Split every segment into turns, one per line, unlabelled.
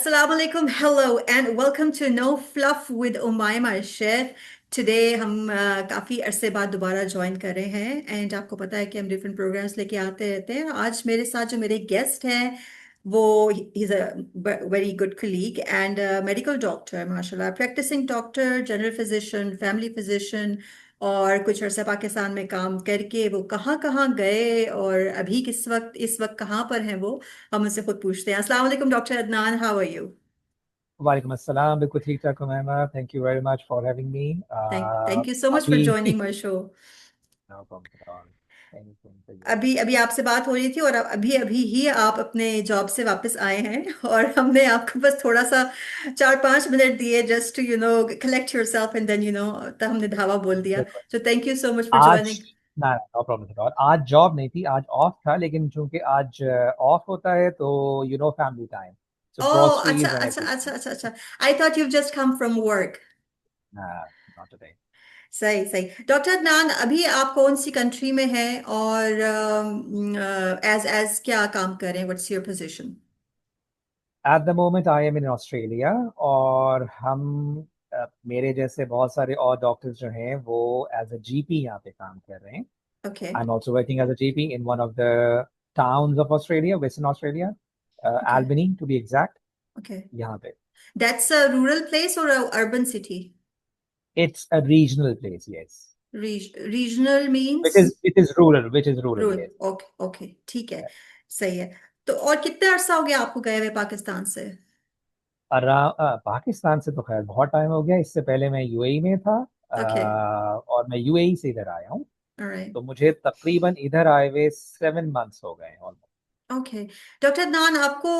Assalamu alaikum, hello, and welcome to No Fluff with Umaima Sheikh. Today हम काफ़ी अरसे बाद दोबारा ज्वाइन कर रहे हैं एंड आपको पता है कि हम डिफरेंट प्रोग्राम्स लेके आते रहते हैं। आज मेरे साथ जो मेरे गेस्ट हैं वो is a very good colleague and medical doctor, माशाल्लाह, practicing doctor, general physician, family physician, और कुछ अरसा पाकिस्तान में काम करके वो कहाँ कहाँ गए और अभी किस वक्त इस वक्त कहाँ पर हैं वो हम उससे खुद पूछते हैं। अस्सलाम वालेकुम doctor Adnan, how are you?
वालेकुम अस्सलाम। बिल्कुल ठीक ठाक हूँ ma'am. Thank you very much for having me.
Thank you so much for
अभी
joining my show.
No problem at all. Anything for you.
अभी अभी आपसे बात हो रही थी और अभी अभी ही आप अपने जॉब से वापस आए हैं और हमने आपको बस थोड़ा सा 4-5 मिनट दिए just to collect yourself and then तब हमने धावा बोल दिया।
बिल्कुल।
So thank you so much for
आज
जॉइनिंग।
ना, नो प्रॉब्लम एट ऑल। आज जॉब नहीं थी, आज ऑफ था, लेकिन चूंकि आज ऑफ होता है तो फैमिली टाइम, सो
ओह अच्छा
ग्रोसरीज एंड
अच्छा अच्छा
एवरीथिंग।
अच्छा अच्छा। I thought you just come from work.
Not today.
सही सही। डॉक्टर अदनान, अभी आप कौन सी कंट्री में हैं और एज एज क्या काम कर रहे हैं? What's your position?
At the moment I am in Australia. और हम मेरे जैसे बहुत सारे और डॉक्टर्स जो हैं वो एज अ जीपी यहाँ पे काम कर रहे हैं।
Okay
I'm also working as a GP in one of the towns of Australia, Western Australia,
okay
Albany to be exact.
Okay.
यहाँ पे
That's a rural place or a urban city?
it's a regional place, yes.
Regional
Which
means
is which is rural,
rural.
yes.
Okay okay, ठीक है, सही है। तो और कितने अरसा हो गया आपको गए हुए पाकिस्तान से?
पाकिस्तान से तो खैर बहुत टाइम हो गया। इससे पहले मैं यूएई में था।
ओके,
और मैं यूएई से इधर आया हूँ।
ऑलराइट,
तो मुझे तकरीबन इधर आए हुए 7 मंथ्स हो गए ऑलमोस्ट।
ओके। डॉक्टर अदनान, आपको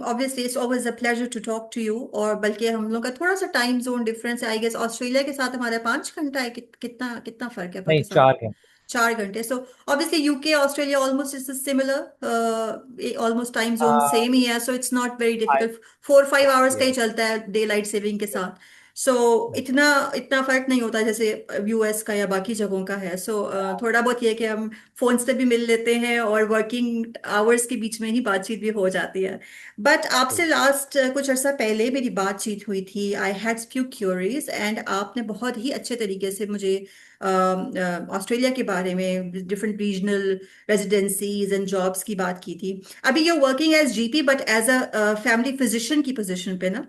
obviously it's always a pleasure to talk to you, और बल्कि हम लोग का थोड़ा सा टाइम जोन डिफरेंस है, आई गेस ऑस्ट्रेलिया के साथ हमारा 5 घंटा है। कितना कितना फर्क है
नहीं,
पाकिस्तान?
4 घंटे।
4 घंटे। So obviously UK Australia almost is similar, almost time zone same ही है, so it's not very
I
difficult. 4-5 hours का ही
यस।
चलता है डे लाइट सेविंग के साथ। सो इतना इतना फर्क नहीं होता जैसे यूएस का या बाकी जगहों का है। सो थोड़ा बहुत ये कि हम फोन से भी मिल लेते हैं और वर्किंग आवर्स के बीच में ही बातचीत भी हो जाती है। बट आपसे लास्ट कुछ अर्सा पहले मेरी बातचीत हुई थी, I had few queries, and आपने बहुत ही अच्छे तरीके से मुझे ऑस्ट्रेलिया के बारे में different regional residencies and jobs की बात की थी। अभी you working as GP but as a family physician की पोजीशन पे ना?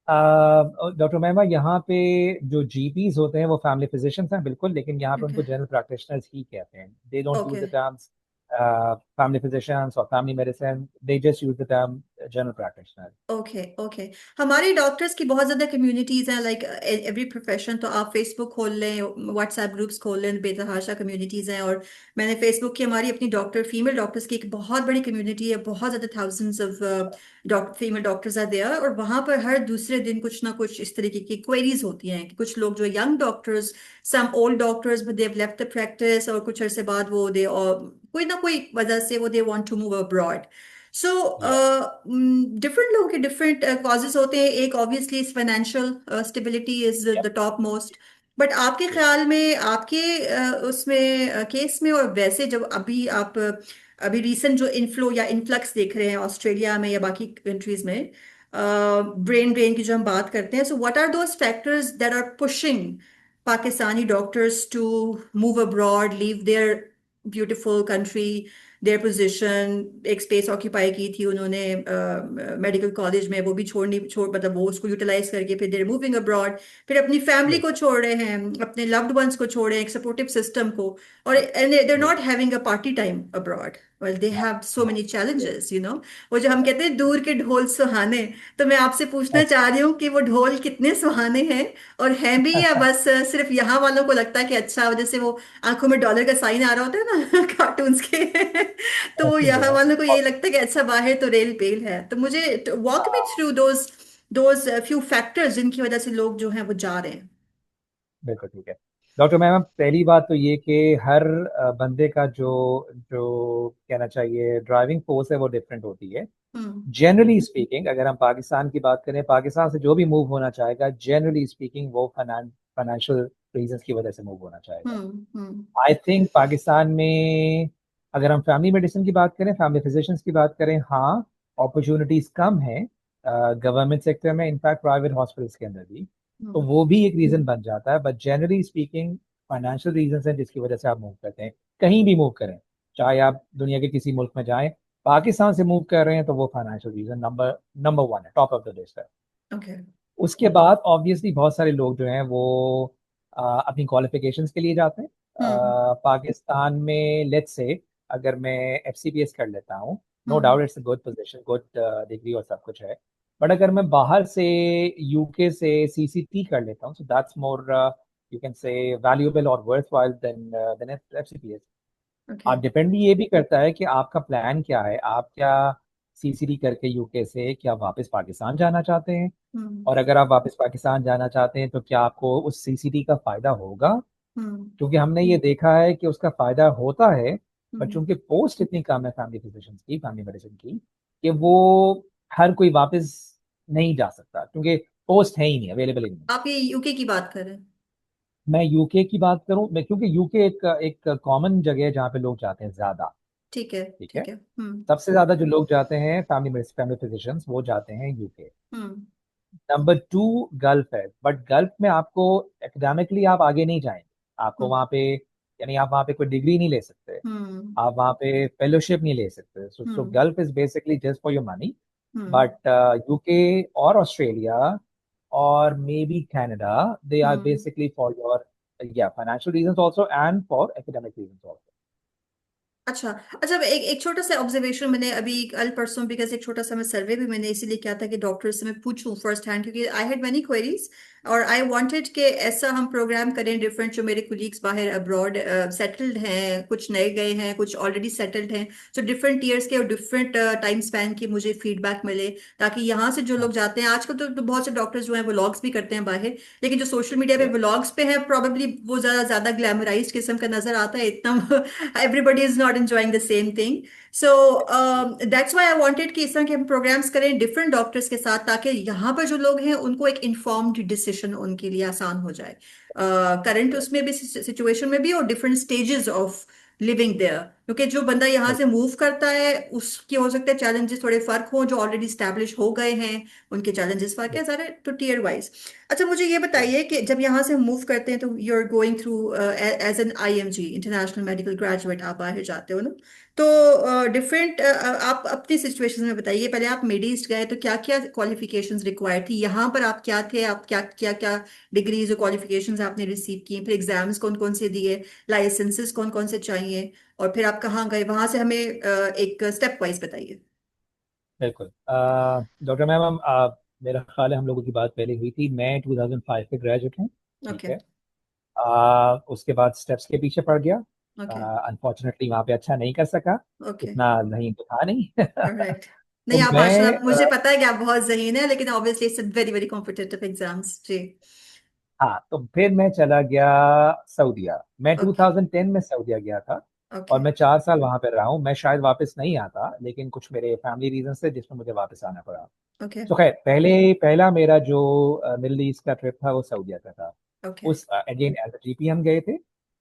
डॉक्टर महिमा, यहाँ पे जो जीपीज होते हैं वो फैमिली फिजिशियंस हैं, बिल्कुल। लेकिन यहाँ पे
ओके
उनको जनरल प्रैक्टिशनर्स ही कहते हैं। They don't use
okay
the terms family physicians और family medicine. They just use the term general practitioner.
Okay okay. हमारी डॉक्टर्स की बहुत ज़्यादा कम्युनिटीज़ हैं, लाइक एवरी प्रोफेशन। तो आप फेसबुक खोल लें, व्हाट्सएप ग्रुप्स खोल लें, बेतहाशा कम्युनिटीज़ हैं। और मैंने फेसबुक की हमारी अपनी डॉक्टर फीमेल डॉक्टर्स की एक बहुत बड़ी कम्युनिटी है, बहुत ज़्यादा thousands of doctor female doctors are there, और वहाँ पर हर दूसरे दिन कुछ ना कुछ इस तरीके की क्वेरीज होती हैं कि कुछ लोग जो young doctors, some old doctors but they have left the practice, और कुछ अरसे बाद वो दे और कोई ना कोई वजह से वो they want to move abroad. So
या
डिफरेंट लोगों के डिफरेंट कॉजेज होते हैं। एक ऑब्वियसली फाइनेंशियल स्टेबिलिटी इज
या
द टॉप मोस्ट। बट आपके ख्याल में आपके उसमें केस में, और वैसे जब अभी आप अभी रिसेंट जो इनफ्लो या इन्फ्लक्स देख रहे हैं ऑस्ट्रेलिया में या बाकी कंट्रीज में, ब्रेन ड्रेन की जो हम बात करते हैं, so what are those factors that are pushing Pakistani doctors to move abroad, leave their beautiful country, their position? एक स्पेस ऑक्यूपाई की थी उन्होंने मेडिकल कॉलेज में, वो भी छोड़ मतलब वो उसको यूटिलाइज करके फिर देर मूविंग अब्रॉड, फिर अपनी फैमिली को
बिल्कुल।
छोड़ रहे हैं, अपने लव्ड वंस को छोड़ रहे हैं, एक सपोर्टिव सिस्टम को, और देर
जी।
Not having a party time abroad. Well they
हाँ,
हैव सो
हाँ,
मेनी
yes,
चैलेंजेस, वो जो हम कहते हैं दूर के ढोल सुहाने। तो मैं आपसे पूछना चाह रही हूँ कि वो ढोल कितने सुहाने हैं, और हैं भी, या बस सिर्फ यहाँ वालों को लगता है कि अच्छा, जैसे वो आंखों में डॉलर का साइन आ रहा होता है ना कार्टून्स के तो वो
ऐसे ही
यहाँ
है।
वालों को
और
यही लगता है कि अच्छा बाहर तो रेल पेल है। तो मुझे वॉक मी
हाँ,
थ्रू दोज फ्यू फैक्टर्स जिनकी वजह से लोग जो हैं वो जा रहे हैं।
बिल्कुल ठीक है। डॉक्टर मैम, पहली बात तो ये कि हर बंदे का जो जो कहना चाहिए ड्राइविंग फोर्स है वो डिफरेंट होती है।
हम्म
जनरली स्पीकिंग, अगर हम पाकिस्तान की बात करें, पाकिस्तान से जो भी मूव होना चाहेगा, जनरली स्पीकिंग वो फाइनेंशियल रीजंस की वजह से मूव होना चाहेगा।
हम्म।
आई थिंक पाकिस्तान में अगर हम फैमिली मेडिसिन की बात करें, फैमिली फिजिशियंस की बात करें, हाँ, अपॉर्चुनिटीज कम हैं। गवर्नमेंट सेक्टर में, इनफैक्ट प्राइवेट हॉस्पिटल्स के अंदर भी। तो
हम्म।
वो भी एक रीज़न बन जाता है, but generally speaking financial reason है जिसकी वजह से आप मूव करते हैं। कहीं भी मूव करें, चाहे आप दुनिया के किसी मुल्क में जाएं, पाकिस्तान से मूव कर रहे हैं तो वो financial reason number number one है, टॉप ऑफ द लिस्ट है।
ओके।
उसके बाद ऑब्वियसली बहुत सारे लोग जो हैं वो अपनी क्वालिफिकेशंस के लिए जाते हैं।
हम्म।
पाकिस्तान में लेट्स से अगर मैं FCPS कर लेता हूँ, no
hmm.
Doubt it's a good position, good degree और सब कुछ है। बट अगर मैं बाहर से UK से CCT कर लेता हूँ, so that's more you can say valuable और worth while then FCPS।
Okay.
आप डिपेंड ये भी करता है कि आपका प्लान क्या है। आप क्या CCT करके UK से क्या वापस पाकिस्तान जाना चाहते हैं?
हम्म।
और अगर आप वापस पाकिस्तान जाना चाहते हैं तो क्या आपको उस CCT का फायदा होगा?
हम्म।
क्योंकि हमने ये देखा है कि उसका फायदा होता है, बट
हम्म।
चूंकि पोस्ट इतनी कम है फैमिली फिजिशियंस की, फैमिली मेडिसिन की, कि वो हर कोई वापस नहीं जा सकता, क्योंकि पोस्ट है ही नहीं, अवेलेबल ही नहीं।
आप ये यूके की बात कर रहे हैं?
मैं UK की बात करूं, मैं क्योंकि UK एक एक कॉमन जगह है जहाँ पे लोग जाते हैं ज्यादा।
ठीक है।
ठीक है।
ठीक है। हम्म।
सबसे ज्यादा जो लोग जाते हैं फैमिली फिजिशियंस, वो जाते हैं UK।
हम्म।
नंबर टू गल्फ है, बट गल्फ में आपको एकेडमिकली आप आगे नहीं जाएंगे। आपको
हम्म।
वहाँ पे, यानी आप वहाँ पे कोई डिग्री नहीं ले सकते,
हम्म।
आप वहाँ पे फेलोशिप नहीं ले सकते। So
hmm.
Gulf is basically just for your money.
Hmm.
But UK और ऑस्ट्रेलिया और maybe Canada, they are
hmm.
Basically for your या financial reasons also and for academic reasons also.
अच्छा। अच्छा, एक एक छोटा सा ऑब्जर्वेशन मैंने अभी कल परसों, बिकॉज एक छोटा सा मैं सर्वे भी मैंने इसीलिए किया था कि डॉक्टर से मैं पूछूं फर्स्ट हैंड, क्योंकि आई हैड मेनी क्वेरीज और आई वांटेड कि ऐसा हम प्रोग्राम करें डिफरेंट। जो मेरे कुलीग्स बाहर अब्रॉड सेटल्ड हैं, कुछ नए गए हैं, कुछ ऑलरेडी सेटल्ड हैं, तो डिफरेंट ईयर्स के और डिफरेंट टाइम स्पैन की मुझे फीडबैक मिले, ताकि यहाँ से जो लोग जाते हैं आजकल तो बहुत से डॉक्टर्स जो हैं वो व्लॉग्स भी करते हैं बाहर, लेकिन जो सोशल मीडिया पे
या
व्लॉग्स पे है प्रॉब्लली वो ज्यादा ज्यादा ग्लैमराइज्ड किस्म का नजर आता है, इतना everybody is not enjoying the same thing. So that's why I wanted कि इस तरह के हम प्रोग्राम्स करें डिफरेंट डॉक्टर्स के साथ, ताकि यहाँ पर जो लोग हैं उनको एक इन्फॉर्म्ड डिसीजन उनके लिए आसान हो जाए, करंट उसमें भी सिचुएशन में भी और different stages of living there. क्योंकि जो बंदा यहाँ से मूव करता है उसके हो सकते हैं चैलेंजेस थोड़े फर्क हो, जो ऑलरेडी स्टैब्लिश हो गए हैं उनके चैलेंजेस फर्क है सारे, तो टीयर वाइज। अच्छा, मुझे ये बताइए कि जब यहाँ से मूव करते हैं तो you are going through as an IMG, international medical graduate, आप बाहर जाते हो ना, तो डिफरेंट आप अपनी सिचुएशन में बताइए। पहले आप मिड ईस्ट गए तो क्या क्या क्वालिफिकेशंस रिक्वायर्ड थी, यहाँ पर आप क्या थे, आप क्या क्या क्या डिग्रीज और क्वालिफिकेशंस आपने रिसीव की, फिर एग्जाम्स कौन कौन से दिए, लाइसेंसेस कौन कौन से चाहिए, और फिर आप कहाँ गए, वहां से हमें एक स्टेप वाइज बताइए।
बिल्कुल। डॉक्टर मैम, मेरा ख्याल है हम लोगों की बात पहले हुई थी। मैं 2005 के ग्रेजुएट हूँ। ठीक
ओके।
है। उसके बाद स्टेप्स के पीछे पड़ गया।
ओके।
अनफॉर्चुनेटली वहाँ पे अच्छा नहीं कर सका,
ओके।
इतना नहीं तो था नहीं।
राइट।
तो
नहीं, आप
मैं
माशाल्लाह, मुझे पता है कि आप बहुत जहीन है, लेकिन obviously it's very very competitive exams जी।
हाँ, तो फिर मैं चला गया सऊदीया। मैं
ओके।
2010 में सऊदीया गया था, और
ओके।
मैं 4 साल वहां पर रहा हूँ। मैं शायद वापस नहीं आता, लेकिन कुछ मेरे फैमिली रीजन थे जिसमें मुझे वापस आना पड़ा।
ओके।
तो खैर, पहला मेरा जो मिडिल ईस्ट का ट्रिप था वो सऊदीया का था।
ओके।
उस अगेन एज अ GP हम गए थे,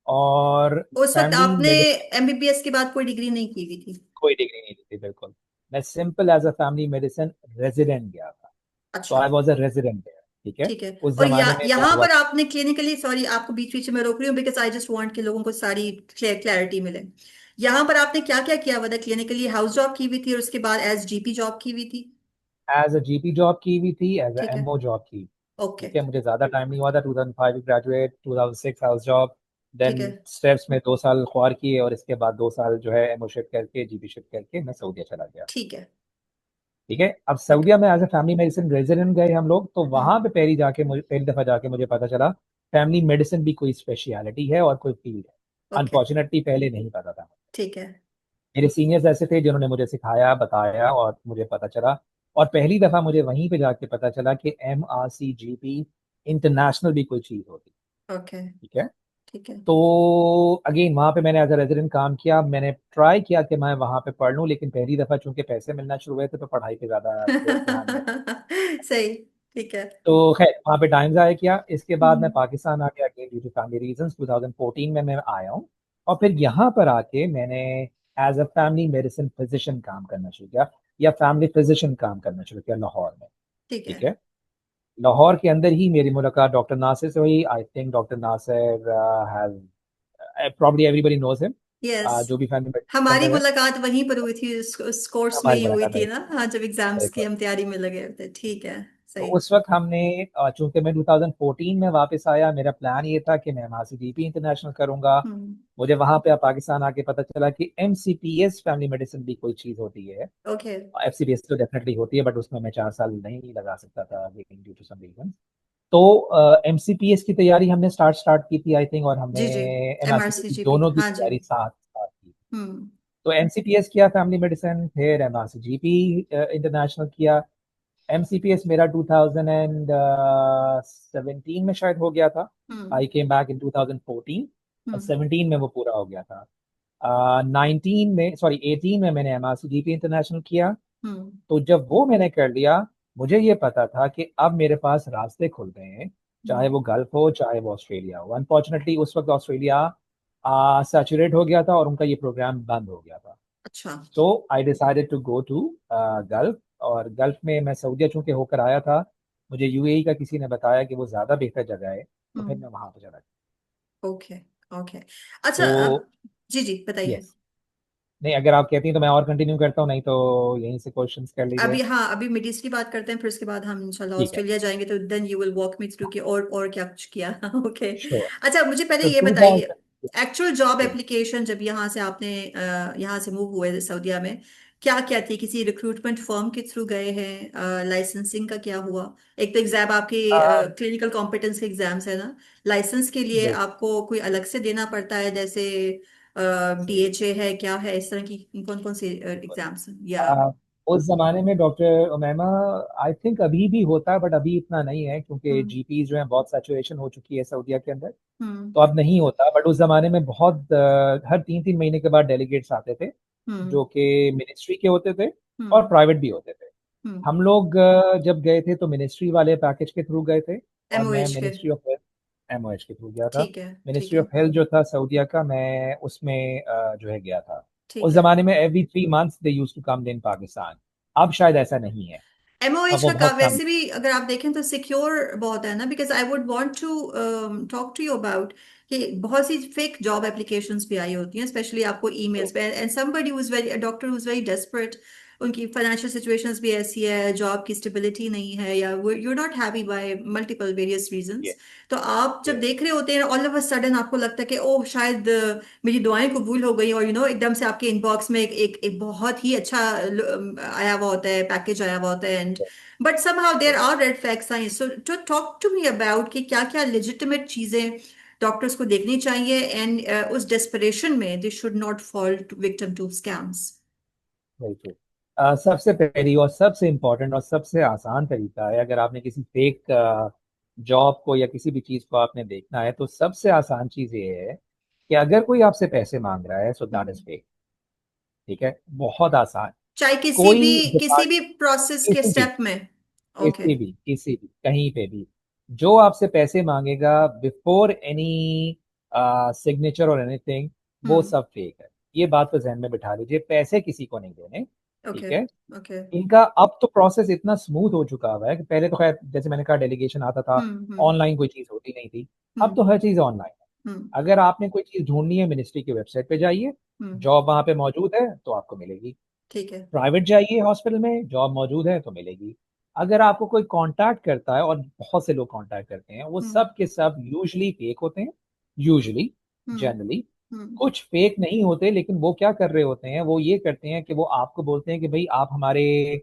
और
उस वक्त
फैमिली
आपने
मेडिसिन।
MBBS के बाद कोई डिग्री नहीं की हुई थी?
कोई डिग्री नहीं थी, बिल्कुल। मैं simple as a family medicine resident गया था। तो
अच्छा।
I was a resident there. ठीक है।
ठीक है।
उस
और
जमाने में मैं
यहाँ
हुआ।
पर आपने क्लिनिकली, सॉरी आपको बीच बीच में रोक रही हूँ, बिकॉज आई जस्ट वांट कि लोगों को सारी क्लैरिटी मिले। यहाँ पर आपने क्या क्या किया हुआ था क्लिनिकली? हाउस जॉब की हुई थी और उसके बाद एज GP जॉब की हुई थी?
एज अ GP जॉब की हुई थी, एज अ
ठीक है।
MO जॉब की।
ओके।
ठीक है, मुझे ज्यादा टाइम नहीं हुआ था। 2005 ग्रेजुएट, 2006 हाउस जॉब,
ठीक
देन
है।
स्टेप्स में 2 साल ख्वार किए, और इसके बाद 2 साल जो है MO शिफ्ट करके, GP शिफ्ट करके मैं सऊदीया चला गया।
ठीक है।
ठीक है। अब
ओके।
सऊदीया में as a family medicine resident गए हम लोग, तो वहां
हम्म।
पे पहली दफा जाके मुझे पता चला फैमिली मेडिसिन भी कोई स्पेशलिटी है और कोई फील्ड है।
ओके।
अनफॉर्चुनेटली पहले नहीं पता था।
ठीक है।
मेरे सीनियर्स ऐसे थे जिन्होंने मुझे सिखाया, बताया, और मुझे पता चला। और पहली दफा मुझे वहीं पे जाके पता चला कि MRCGP इंटरनेशनल भी कोई चीज होती।
ओके।
ठीक है।
ठीक है।
तो अगेन वहां पे मैंने एज अ रेजिडेंट काम किया। मैंने ट्राई किया कि मैं वहां पे पढ़ लूं, लेकिन पहली दफा चूंकि पैसे मिलना शुरू हुए थे तो पढ़ाई पे ज्यादा ध्यान नहीं दिया।
सही। ठीक है।
तो खैर, वहां पे टाइम ज़ाया किया। इसके बाद मैं
हम्म।
पाकिस्तान आ गया, again due to family reasons. 2014 में मैं आया हूँ, और फिर यहाँ पर आके मैंने as a family medicine physician काम करना शुरू किया। या फैमिली फिजिशियन काम करना शुरू किया लाहौर में।
ठीक है।
ठीक है। लाहौर के अंदर ही मेरी मुलाकात डॉक्टर नासिर से हुई। I think doctor Nasir has probably everybody knows him,
yes,
जो भी फैमिली मेडिसिन के
हमारी
अंदर है।
मुलाकात वहीं पर हुई थी, उस कोर्स में
हमारी
ही हुई
मुलाकात
थी
वही
ना, हाँ, जब एग्जाम्स की
थी।
हम तैयारी में लगे थे। ठीक है।
तो
सही।
उस वक्त हमने चूंकि मैं 2014 में वापस आया, मेरा प्लान ये था कि मैं वहां से जीपी इंटरनेशनल करूंगा।
हम्म।
मुझे वहां पे पाकिस्तान आके पता चला कि एमसीपीएस फैमिली मेडिसिन भी कोई चीज होती है।
ओके।
एफसीपीएस तो डेफिनेटली होती है, बट उसमें मैं 4 साल नहीं लगा सकता था ड्यू टू सम रीजन। तो एमसीपीएस की तैयारी हमने स्टार्ट स्टार्ट की थी आई थिंक, और हमने
जी जी।
एमआरसीपी की
MRCGP,
दोनों की
हाँ जी।
तैयारी साथ साथ की।
हम्म।
तो एमसीपीएस किया फैमिली मेडिसिन, फिर एमआरसीजीपी इंटरनेशनल किया। एमसीपीएस मेरा 2017 में शायद हो गया था।
हम्म।
आई केम बैक इन 2014 और
हम्म।
17 में वो पूरा हो गया था। 19 में, सॉरी 18 में मैंने एमआरसीजीपी इंटरनेशनल किया।
हम्म।
तो जब वो मैंने कर लिया, मुझे ये पता था कि अब मेरे पास रास्ते खुल गए हैं, चाहे
हम्म।
वो गल्फ हो चाहे वो ऑस्ट्रेलिया हो। अनफॉर्चुनेटली उस वक्त ऑस्ट्रेलिया सैचुरेट हो गया था और उनका ये प्रोग्राम बंद हो गया था।
अच्छा।
So I decided to go to Gulf. और गल्फ में मैं सऊदीया चूंकि होकर आया था, मुझे यूएई का किसी ने बताया कि वो ज्यादा बेहतर जगह है, तो फिर
हम्म।
मैं वहां पर चला गया।
ओके। ओके। अच्छा,
तो
जी जी, बताइए।
यस, नहीं अगर आप कहती हैं तो मैं और कंटिन्यू करता हूँ, नहीं तो यहीं से क्वेश्चंस कर लीजिए।
अभी, हाँ, अभी मिड ईस्ट की बात करते हैं, फिर उसके बाद हम इंशाल्लाह
ठीक है।
ऑस्ट्रेलिया जाएंगे, तो then you will walk me through कि और क्या कुछ किया। ओके।
श्योर।
अच्छा, मुझे पहले
तो
ये बताइए,
2000,
एक्चुअल जॉब
जी।
एप्लीकेशन जब यहाँ से आपने यहाँ से मूव हुए सऊदीया में, क्या क्या थी? किसी रिक्रूटमेंट फर्म के थ्रू गए हैं? लाइसेंसिंग का क्या हुआ? एक तो एग्जाम आपके
आ,
क्लिनिकल कॉम्पिटेंस के एग्जाम्स है ना, लाइसेंस के लिए
बिल्कुल
आपको कोई अलग से देना पड़ता है, जैसे
सही।
DHA है, क्या है, इस तरह की कौन कौन से एग्जाम्स या?
आ, उस जमाने में डॉक्टर उमैमा, आई थिंक अभी भी होता है बट अभी इतना नहीं है, क्योंकि
हम्म।
जीपी जो है बहुत सैचुरेशन हो चुकी है सऊदीया के अंदर।
हम्म।
तो अब नहीं होता, बट उस जमाने में बहुत हर 3-3 महीने के बाद डेलीगेट्स आते थे,
हम्म।
जो कि मिनिस्ट्री के होते थे और
हम्म।
प्राइवेट भी होते थे।
हम्म।
हम लोग जब गए थे तो मिनिस्ट्री वाले पैकेज के थ्रू गए थे, और मैं
MOH के।
मिनिस्ट्री ऑफ हेल्थ, एमओएच के थ्रू गया था।
ठीक है। ठीक
मिनिस्ट्री
है।
ऑफ हेल्थ जो था सऊदीया का, मैं उसमें जो है गया था।
ठीक
उस
है।
जमाने में every 3 months they use to come in Pakistan. अब शायद ऐसा नहीं है, अब
MOH
वो
का
बहुत कम।
वैसे भी अगर आप देखें तो सिक्योर बहुत है ना, because I would want to talk to you about कि बहुत सी फेक जॉब एप्लीकेशंस भी आई होती हैं, स्पेशली आपको ईमेल्स पे, and somebody who is very, a doctor who is very desperate, उनकी फाइनेंशियल सिचुएशंस भी ऐसी है, जॉब की स्टेबिलिटी नहीं है, या you not happy bye multiple various reasons. तो आप जब देख रहे होते हैं, ऑल ऑफ अ सडन आपको लगता है कि ओह, शायद मेरी दुआएं कबूल हो गई, और एकदम से आपके इनबॉक्स में एक बहुत ही अच्छा आया हुआ होता है, पैकेज आया हुआ होता है, and but somehow there are red flag signs. So to talk to me about कि क्या क्या legitimate चीजें डॉक्टर्स को देखनी चाहिए, एंड उस desperation में they should not fall victim to scams.
बिल्कुल। सबसे पहली और सबसे इम्पोर्टेंट और सबसे आसान तरीका है, अगर आपने किसी फेक जॉब को या किसी भी चीज को आपने देखना है, तो सबसे आसान चीज ये है कि अगर कोई आपसे पैसे मांग रहा है, so that is
hmm.
Fake. ठीक है, बहुत आसान।
चाहे
कोई
किसी
डिपार्ट,
भी प्रोसेस के
किसी भी,
स्टेप में। ओके।
किसी भी कहीं पे भी जो आपसे पैसे मांगेगा बिफोर एनी सिग्नेचर और एनीथिंग, वो
हम्म।
सब फेक है। ये बात तो जहन में बिठा लीजिए, पैसे किसी को नहीं देने।
ओके।
ठीक है।
ओके।
इनका अब तो प्रोसेस इतना स्मूथ हो चुका हुआ है कि पहले तो खैर जैसे मैंने कहा डेलीगेशन आता था,
हम्म। हम्म।
ऑनलाइन कोई चीज होती नहीं थी। अब
हम्म।
तो हर चीज ऑनलाइन है।
हम्म।
अगर आपने कोई चीज ढूंढनी है, मिनिस्ट्री की वेबसाइट पे जाइए,
हम्म।
जॉब वहां पे मौजूद है तो आपको मिलेगी।
ठीक है।
प्राइवेट जाइए हॉस्पिटल में, जॉब मौजूद है तो मिलेगी। अगर आपको कोई कांटेक्ट करता है, और बहुत से लोग कांटेक्ट करते हैं, वो
हम्म।
सब के सब यूजली फेक होते हैं। यूजली,
हम्म।
जनरली
हम्म।
कुछ फेक नहीं होते, लेकिन वो क्या कर रहे होते हैं, वो ये करते हैं कि वो आपको बोलते हैं कि भाई आप हमारे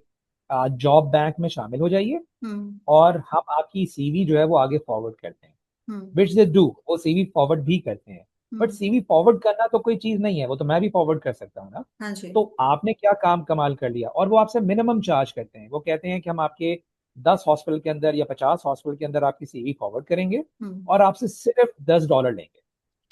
जॉब बैंक में शामिल हो जाइए,
हम्म।
और हम आपकी सीवी जो है वो आगे फॉरवर्ड करते हैं।
हम्म।
विच दे डू, वो सीवी फॉरवर्ड भी करते हैं। But
hmm.
सीवी फॉरवर्ड करना तो कोई चीज नहीं है, वो तो मैं भी फॉरवर्ड कर सकता हूँ ना।
हाँ जी।
तो आपने क्या काम कमाल कर लिया, और वो आपसे मिनिमम चार्ज करते हैं। वो कहते हैं कि हम आपके 10 हॉस्पिटल के अंदर या 50 हॉस्पिटल के अंदर आपकी सीवी फॉरवर्ड करेंगे,
हम्म।
और आपसे सिर्फ $10 लेंगे।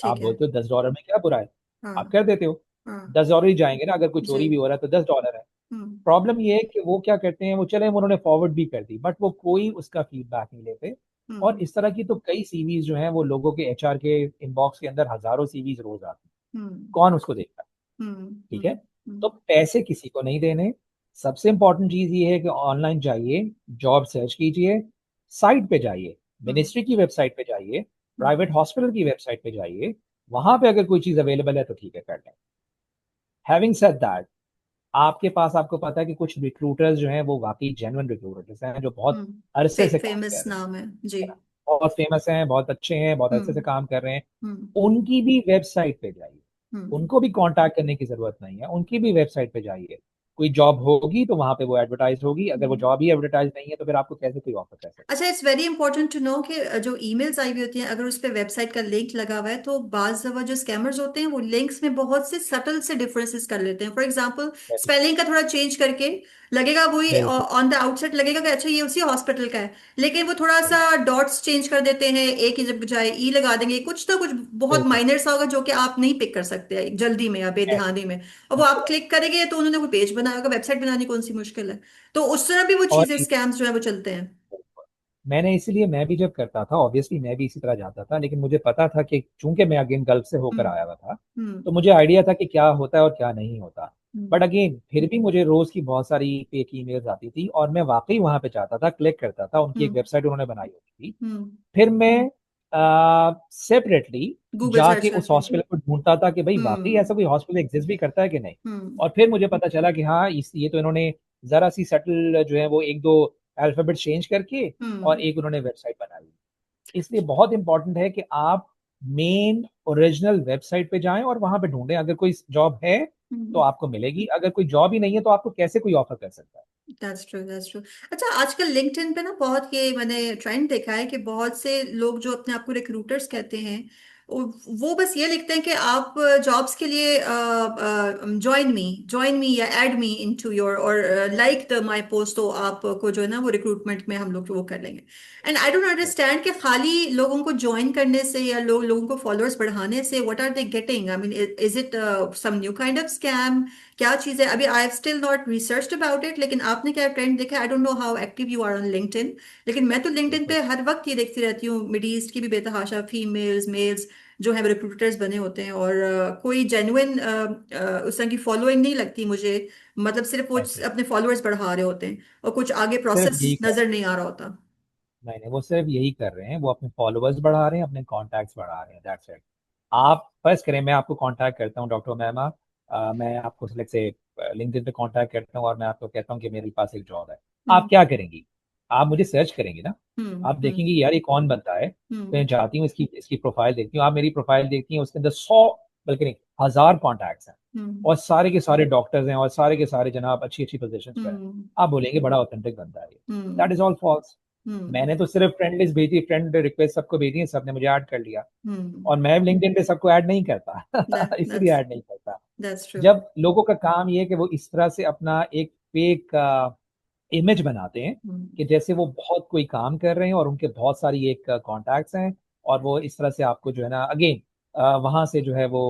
आप
ठीक है।
बोलते हो $10 में क्या बुरा है, आप
हाँ।
कर देते हो।
हाँ।
$10 ही जाएंगे ना, अगर कोई
जी।
चोरी भी हो रहा है तो $10 है।
हम्म।
प्रॉब्लम ये है कि वो क्या करते हैं, वो चले उन्होंने फॉरवर्ड भी कर दी, बट वो कोई उसका फीडबैक नहीं लेते। और
हम्म।
इस तरह की तो कई सीवीज जो हैं वो लोगों के एचआर के इनबॉक्स के अंदर हजारों सीवीज रोज आती हैं।
हम्म।
कौन उसको देखता है।
हम्म।
ठीक है।
हम्म।
तो पैसे किसी को नहीं देने। सबसे इंपॉर्टेंट चीज ये है कि ऑनलाइन जाइए, जॉब सर्च कीजिए, साइट पे जाइए,
हम्म
मिनिस्ट्री की वेबसाइट पे जाइए,
हम्म
प्राइवेट हॉस्पिटल की वेबसाइट पे जाइए। वहां पे अगर कोई चीज अवेलेबल है तो ठीक है, कर लें। हैविंग सेड दैट, आपके पास, आपको पता है कि कुछ रिक्रूटर्स जो हैं वो वाकई जेन्युइन रिक्रूटर्स हैं, जो बहुत अरसे से काम
फेमस
कर रहे हैं,
नाम है जी।
है ना, बहुत फेमस हैं, बहुत अच्छे हैं, बहुत अरसे से
हम्म
काम कर रहे हैं।
हम्म
उनकी भी वेबसाइट पे जाइए।
हम्म
उनको भी कांटेक्ट करने की जरूरत नहीं है, उनकी भी वेबसाइट पे जाइए। कोई जॉब होगी तो वहां पे वो एडवर्टाइज होगी, अगर वो
हम्म।
जॉब ही एडवर्टाइज नहीं है तो फिर आपको कैसे कोई ऑफर कर सकता
अच्छा, it's very important to know कि जो ईमेल्स आई हुई होती हैं, अगर उस पे वेबसाइट का लिंक लगा हुआ है, तो बाज दफा जो स्कैमर्स होते हैं वो लिंक्स में बहुत से सटल से डिफरेंसेस कर लेते हैं। फॉर एग्जांपल,
है?
स्पेलिंग का थोड़ा चेंज करके लगेगा वही,
बिल्कुल
ऑन द आउटसेट लगेगा कि अच्छा ये उसी हॉस्पिटल का है, लेकिन वो थोड़ा सा
बिल्कुल
डॉट्स चेंज कर देते हैं, एक की जब बजाय ई लगा देंगे, कुछ ना कुछ बहुत
बिल्कुल।
माइनर सा होगा जो कि आप नहीं पिक कर सकते जल्दी में या बेध्यानी में, और वो आप क्लिक करेंगे तो उन्होंने कोई पेज बनाया होगा, वेबसाइट बनानी कौन सी मुश्किल है। तो उस तरह भी वो
और
चीजें, स्कैम्स जो है वो चलते हैं।
मैंने इसीलिए, मैं भी जब करता था ऑब्वियसली मैं भी इसी तरह जाता था, लेकिन मुझे पता था कि चूंकि मैं अगेन गल्फ से होकर
हम्म
आया हुआ था,
हम्म
तो मुझे आइडिया था कि क्या होता है और क्या नहीं होता।
हम्म
बट अगेन फिर भी मुझे रोज की बहुत सारी फेक ईमेल्स आती थी, और मैं वाकई वहां पे जाता था, क्लिक करता था, उनकी एक
हम्म
वेबसाइट उन्होंने बनाई होती थी।
हम्म
फिर मैं सेपरेटली
गूगल सर्च
जाके उस
करके।
हॉस्पिटल को ढूंढता था कि भाई वाकई
हम्म
ऐसा कोई हॉस्पिटल एग्जिस्ट भी करता है कि नहीं।
हम्म
और फिर मुझे पता चला कि हाँ, ये तो इन्होंने जरा सी सटल जो है वो एक दो अल्फाबेट चेंज करके और
हम्म
एक उन्होंने वेबसाइट बनाई। इसलिए बहुत इंपॉर्टेंट है कि आप मेन ओरिजिनल वेबसाइट पे जाएं और वहां पे ढूंढें। अगर कोई जॉब है तो
हम्म।
आपको मिलेगी, अगर कोई जॉब ही नहीं है तो आपको कैसे कोई ऑफर कर सकता है।
That's true, that's true. अच्छा, आजकल लिंक्डइन पे ना बहुत ये मैंने ट्रेंड देखा है कि बहुत से लोग जो अपने आप को रिक्रूटर्स कहते हैं, वो बस ये लिखते हैं कि आप जॉब्स के लिए ज्वाइन मी या ऐड मी इनटू योर, और लाइक द माय पोस्ट, तो आपको जो है ना वो रिक्रूटमेंट में हम लोग वो कर लेंगे। एंड आई डोंट अंडरस्टैंड कि खाली लोगों को ज्वाइन करने से या लोगों को फॉलोअर्स बढ़ाने से what are they getting, I mean is it some new kind of scam, क्या चीज है? अभी I have still not researched about it, लेकिन आपने क्या ट्रेंड देखा? I don't know how active you are on LinkedIn, लेकिन मैं तो लिंक्डइन
बिल्कुल
पे हर वक्त ये देखती रहती हूँ, मिड ईस्ट की भी बेतहाशा फीमेल्स मेल्स जो है रिक्रूटर्स बने होते हैं, और कोई जेन्युइन उस तरह की फॉलोइंग नहीं लगती मुझे। मतलब सिर्फ वो
ऐसे
अपने फॉलोअर्स बढ़ा रहे होते हैं और कुछ आगे
सिर्फ
प्रोसेस
यही कर,
नजर नहीं आ रहा होता।
नहीं नहीं, वो सिर्फ यही कर रहे हैं, वो अपने फॉलोअर्स बढ़ा रहे हैं, अपने कॉन्टैक्ट्स बढ़ा रहे हैं, दैट्स इट। आप फर्स्ट करें, मैं आपको कांटेक्ट करता हूँ डॉक्टर मैमा, मैं आपको सिलेक्ट से लिंक्डइन पे कांटेक्ट करता हूँ और मैं आपको कहता हूँ कि मेरे पास एक जॉब है। आप
हम्म
क्या करेंगी? आप मुझे सर्च करेंगी ना,
हम्म
आप
हम्म
देखेंगी यार ये कौन बनता है।
हम्म
मैं जाती हूँ, इसकी इसकी प्रोफाइल देखती हूँ, आप मेरी प्रोफाइल देखती हैं, उसके अंदर 100 बल्कि नहीं 1000 कॉन्टैक्ट्स हैं,
हम्म
और सारे के सारे डॉक्टर्स हैं और सारे के सारे जनाब अच्छी अच्छी पोजीशन पे हैं।
हम्म
आप बोलेंगे बड़ा ऑथेंटिक बनता है ये।
हम्म
दैट इज ऑल फॉल्स।
हम्म
मैंने तो सिर्फ फ्रेंड लिस्ट भेजी, फ्रेंड रिक्वेस्ट सबको भेजी है, सबने मुझे ऐड कर लिया।
हम्म।
और मैं लिंक्डइन पे सबको ऐड नहीं करता इसलिए
दैट्स
ऐड नहीं करता।
That's true.
जब लोगों का काम ये है कि वो इस तरह से अपना एक फेक इमेज बनाते हैं कि जैसे वो बहुत कोई काम कर रहे हैं और उनके बहुत सारी एक कॉन्टैक्ट्स हैं, और वो इस तरह से आपको जो है ना अगेन वहां से जो है वो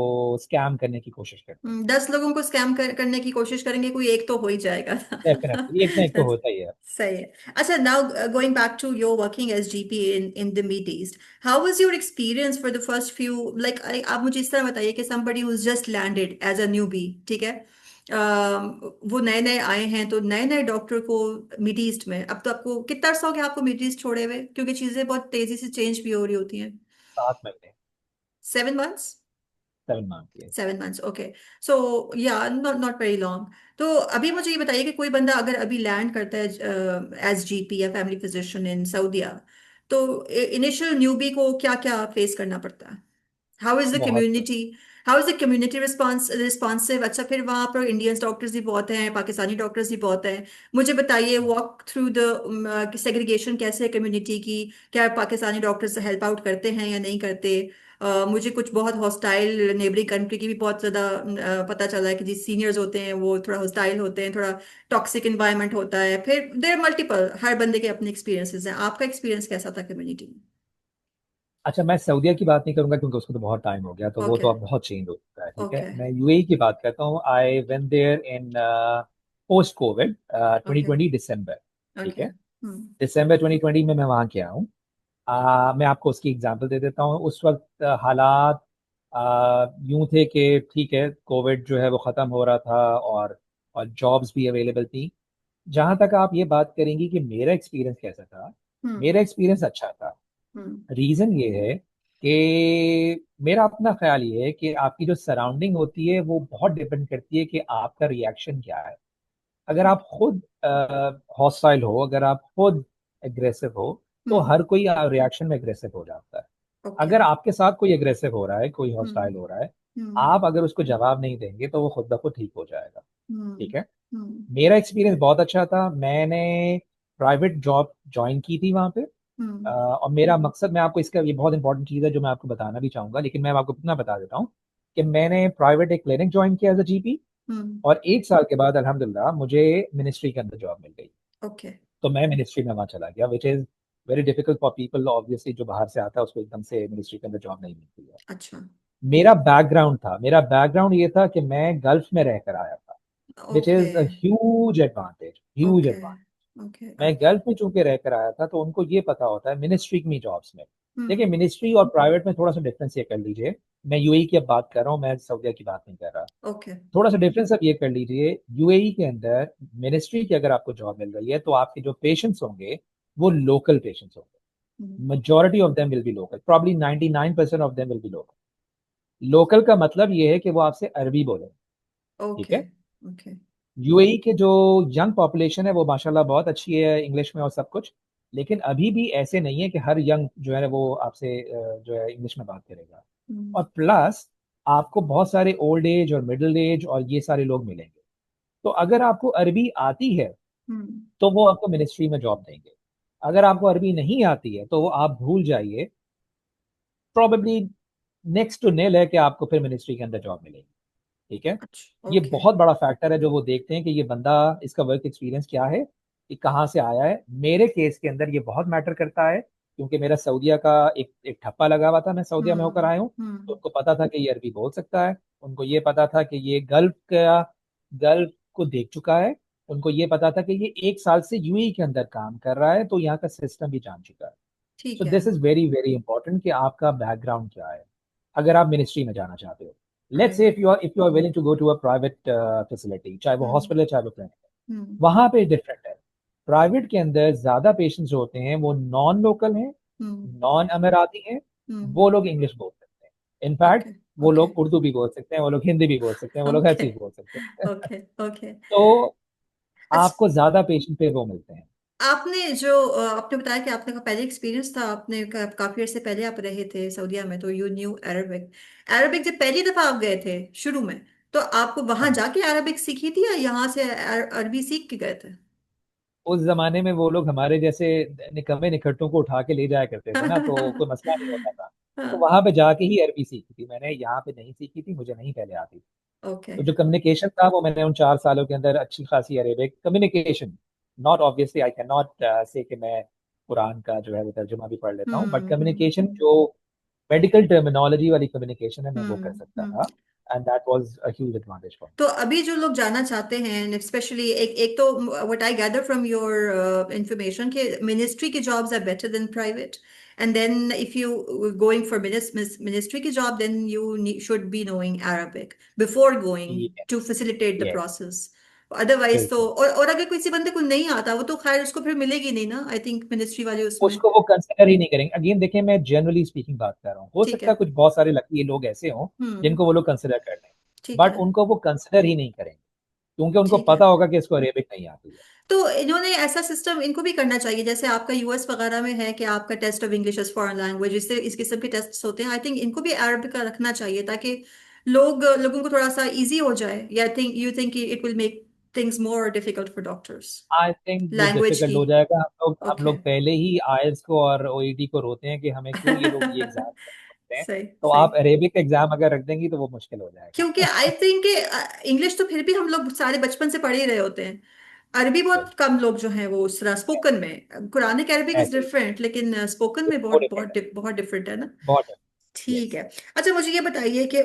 स्कैम करने की कोशिश करते हैं।
10 लोगों को स्कैम करने की कोशिश करेंगे, कोई एक तो हो ही जाएगा।
डेफिनेटली एक ना एक तो
That's-
होता ही है।
सही है। अच्छा, now going back to your working as GP in the mid east, how was your experience for the first few, like आप मुझे इस तरह बताइए कि somebody who's just landed as a newbie, ठीक है, वो नए नए आए हैं, तो नए नए डॉक्टर को मिड ईस्ट में, अब तो आपको कितना अर्सा हो गया आपको मिड ईस्ट छोड़े हुए, क्योंकि चीजें बहुत तेजी से चेंज भी हो रही होती हैं।
7 महीने।
7 months?
7 मंथ ये।
7 months, ओके। सो या नॉट नॉट वेरी लॉन्ग। तो अभी मुझे ये बताइए कि कोई बंदा अगर अभी लैंड करता है एज जीपी या फैमिली फिजिशियन इन सऊदीया, तो इनिशियल न्यूबी को क्या क्या फेस करना पड़ता है? हाउ इज द
बहुत कुछ।
Community, how is the community responsive? अच्छा, फिर वहाँ पर इंडियन डॉक्टर्स भी बहुत हैं, पाकिस्तानी डॉक्टर्स भी बहुत हैं, मुझे बताइए वॉक थ्रू द सेग्रीगेशन कैसे है कम्युनिटी की, क्या पाकिस्तानी डॉक्टर्स हेल्प आउट करते हैं या नहीं करते? मुझे कुछ बहुत हॉस्टाइल नेबरिंग कंट्री की भी बहुत ज़्यादा पता चला है कि जी सीनियर्स होते हैं वो थोड़ा हॉस्टाइल होते हैं, थोड़ा टॉक्सिक इन्वायरमेंट होता है, फिर देर मल्टीपल, हर बंदे के अपने एक्सपीरियंसेस हैं। आपका एक्सपीरियंस कैसा था कम्युनिटी में?
अच्छा, मैं सऊदीया की बात नहीं करूंगा क्योंकि उसको तो बहुत टाइम हो गया, तो वो
ओके
तो अब बहुत चेंज हो चुका है, ठीक है।
ओके
मैं यूएई की बात करता हूँ। I went there in post Covid
okay
2020 दिसंबर, ठीक
ओके।
है। दिसंबर 2020 में मैं वहाँ गया हूँ। मैं आपको उसकी एग्जांपल दे देता हूँ। उस वक्त हालात यूं थे कि ठीक है, कोविड जो है वो ख़त्म हो रहा था, और जॉब्स भी अवेलेबल थी। जहां तक आप ये बात करेंगी कि मेरा एक्सपीरियंस कैसा था,
हम्म।
मेरा एक्सपीरियंस अच्छा था।
हम्म।
रीजन ये है कि मेरा अपना ख्याल ये है कि आपकी जो सराउंडिंग होती है वो बहुत डिपेंड करती है कि आपका रिएक्शन क्या है। अगर आप खुद हॉस्टाइल हो, अगर आप खुद एग्रेसिव हो, तो
हम्म।
हर कोई रिएक्शन में एग्रेसिव हो जाता है।
ओके।
अगर आपके साथ कोई एग्रेसिव हो रहा है, कोई
हम्म।
हॉस्टाइल हो रहा है,
हम्म।
आप अगर उसको जवाब नहीं देंगे तो वो खुद ब खुद ठीक हो जाएगा।
हम्म।
ठीक है।
हम्म।
मेरा एक्सपीरियंस बहुत अच्छा था। मैंने प्राइवेट जॉब ज्वाइन की थी वहां पे।
हम्म।
और मेरा मकसद, मैं आपको इसका, ये बहुत इंपॉर्टेंट चीज़ है जो मैं आपको बताना भी चाहूंगा, लेकिन मैं आपको इतना बता देता हूँ कि मैंने प्राइवेट एक क्लिनिक ज्वाइन किया एज अ जीपी।
हम्म।
और 1 साल के बाद अल्हम्दुलिल्लाह मुझे मिनिस्ट्री के अंदर जॉब मिल गई।
ओके।
तो मैं मिनिस्ट्री में वहाँ चला गया, which is very difficult for people obviously, जो बाहर से आता है उसको एकदम से मिनिस्ट्री के अंदर जॉब नहीं मिलती है।
अच्छा।
मेरा बैकग्राउंड ये था कि मैं गल्फ में रहकर आया था, which
okay.
Is a huge advantage, huge
okay.
Advantage.
Okay.
मैं
ओके।
गल्फ में चूंकि रहकर आया था तो उनको ये पता होता है मिनिस्ट्री की जॉब्स में। देखिए,
हम्म।
मिनिस्ट्री और प्राइवेट में थोड़ा सा डिफरेंस ये कर लीजिए। मैं यूएई की अब बात कर रहा हूँ, मैं सऊदीया की बात नहीं कर रहा।
ओके।
थोड़ा सा डिफरेंस अब ये कर लीजिए, यूएई के अंदर मिनिस्ट्री की अगर आपको जॉब मिल रही है तो आपके जो पेशेंट्स होंगे वो लोकल पेशेंट्स होंगे।
हम्म।
majority of them will be local, probably 99% of them will be local। Local का मतलब ये है कि वो आपसे अरबी बोले। ठीक
ओके।
है।
ओके।
यूएई के जो यंग पॉपुलेशन है वो माशाल्लाह बहुत अच्छी है इंग्लिश में और सब कुछ। लेकिन अभी भी ऐसे नहीं है कि हर यंग जो है वो आपसे जो है इंग्लिश में बात करेगा।
हम्म।
और प्लस आपको बहुत सारे ओल्ड एज और मिडिल एज और ये सारे लोग मिलेंगे। तो अगर आपको अरबी आती है
हम्म।
तो वो आपको मिनिस्ट्री में जॉब देंगे। अगर आपको अरबी नहीं आती है तो वो आप भूल जाइए। प्रोबेबली नेक्स्ट टू नेल है कि आपको फिर मिनिस्ट्री के अंदर जॉब मिलेगी। ठीक है।
अच्छा।
ये
ओके।
बहुत बड़ा फैक्टर है जो वो देखते हैं कि ये बंदा, इसका वर्क एक्सपीरियंस क्या है, ये कहाँ से आया है। मेरे केस के अंदर ये बहुत मैटर करता है, क्योंकि मेरा सऊदीया का एक एक ठप्पा लगा हुआ था, मैं सऊदीया में होकर
हम्म।
आया हूँ। तो
हम्म।
उनको पता था कि ये अरबी बोल सकता है, उनको ये पता था कि ये गल्फ को देख चुका है, उनको ये पता था कि ये 1 साल से यूएई के अंदर काम कर रहा है, तो यहाँ का सिस्टम भी जान चुका है। सो
ठीक है।
This is very very important कि आपका बैकग्राउंड क्या है अगर आप मिनिस्ट्री में जाना चाहते हो। Let's say
right.
If you are willing to go to a private facility, चाहे वो
हम्म।
हॉस्पिटल है चाहे वो क्लिनिक है,
हम्म।
वहां पे डिफरेंट है। प्राइवेट के अंदर ज्यादा पेशेंट्स जो होते हैं वो नॉन लोकल हैं,
हम्म।
नॉन अमीराती हैं।
हम्म।
वो लोग इंग्लिश बोल सकते हैं, इनफैक्ट
ओके।
वो
ओके।
लोग उर्दू भी बोल सकते हैं, वो लोग हिंदी भी बोल सकते हैं, वो लोग हर
ओके।
चीज बोल सकते हैं।
ओके। ओके।
तो
अच्छा।
आपको ज्यादा पेशेंट पे वो मिलते हैं।
आपने जो आपने बताया कि आपने का पहले एक्सपीरियंस था, आपने काफी अर्से पहले आप रहे थे सऊदीया में, तो यू न्यू अरबिक। अरबिक जब पहली दफा आप गए थे शुरू में, तो आपको वहां
हाँ,
जाके अरबिक सीखी थी या यहाँ से अरबी सीख के गए थे?
उस जमाने में वो लोग हमारे जैसे निकम्मे निखट्टों को उठा के ले जाया करते थे ना, तो कोई मसला नहीं होता था। तो
हाँ।
वहां पे जाके ही अरबी सीखी थी मैंने, यहाँ पे नहीं सीखी थी, मुझे नहीं पहले आती थी।
ओके।
तो जो कम्युनिकेशन था वो मैंने उन 4 सालों के अंदर अच्छी खासी Arabic communication, not obviously I can not से कि मैं कुरान का जो है वो तर्जुमा भी पढ़ लेता हूँ, बट
हम्म।
कम्युनिकेशन जो मेडिकल टर्मिनोलॉजी वाली कम्युनिकेशन है मैं वो कर सकता
हम्म।
था। And that was a huge advantage for
तो अभी जो लोग जाना चाहते हैं, स्पेशली एक एक तो what I gather from your information कि मिनिस्ट्री की jobs are better than private, and then if you going for ministry की job, then you should be knowing Arabic before going
me.
To facilitate the
ये
process. Otherwise तो,
बिल्कुल।
और अगर किसी बंदे को नहीं आता वो तो खैर उसको फिर मिलेगी नहीं ना, आई थिंक मिनिस्ट्री वाले उसमें।
उसको वो कंसिडर ही नहीं करेंगे। अगेन देखिए, मैं जनरली स्पीकिंग बात कर रहा हूँ, हो
ठीक
सकता
है।
है कुछ बहुत सारे लकी लोग ऐसे हों
हम्म।
जिनको वो लोग कंसिडर कर लें,
ठीक
बट
है।
उनको वो कंसिडर ही नहीं करेंगे, क्योंकि उनको
ठीक है।
पता होगा कि इसको अरेबिक नहीं आती है।
तो इन्होंने ऐसा सिस्टम इनको भी करना चाहिए जैसे आपका यूएस वगैरह में है कि आपका test of English as foreign language, इससे इस किस्म के टेस्ट होते हैं। आई थिंक इनको भी अरबिक का रखना चाहिए ताकि लोगों को थोड़ा सा इजी हो जाए, या think you think it will make things more difficult for doctors?
I think वो
लैंग्वेज
डिफिकल्ट
की।
हो जाएगा। हम
ओके।
लोग पहले ही आयल्स को और ओईटी को रोते हैं कि हमें क्यों ये लोग ये एग्जाम करते हैं।
सही।
तो
सही।
आप अरेबिक एग्जाम अगर रख देंगी तो वो मुश्किल हो
क्योंकि
जाएगा।
आई थिंक इंग्लिश तो फिर भी हम लोग सारे बचपन से पढ़ ही रहे होते हैं। अरबी बहुत
बिल्कुल।
कम लोग जो हैं वो उस तरह स्पोकन में, कुरानिक अरबिक इज
ऐसे ही
डिफरेंट, लेकिन स्पोकन में
वो
बहुत
डिफरेंट
बहुत
है।
बहुत डिफरेंट है ना।
बहुत है।
ठीक
यस।
है। अच्छा, मुझे ये बताइए कि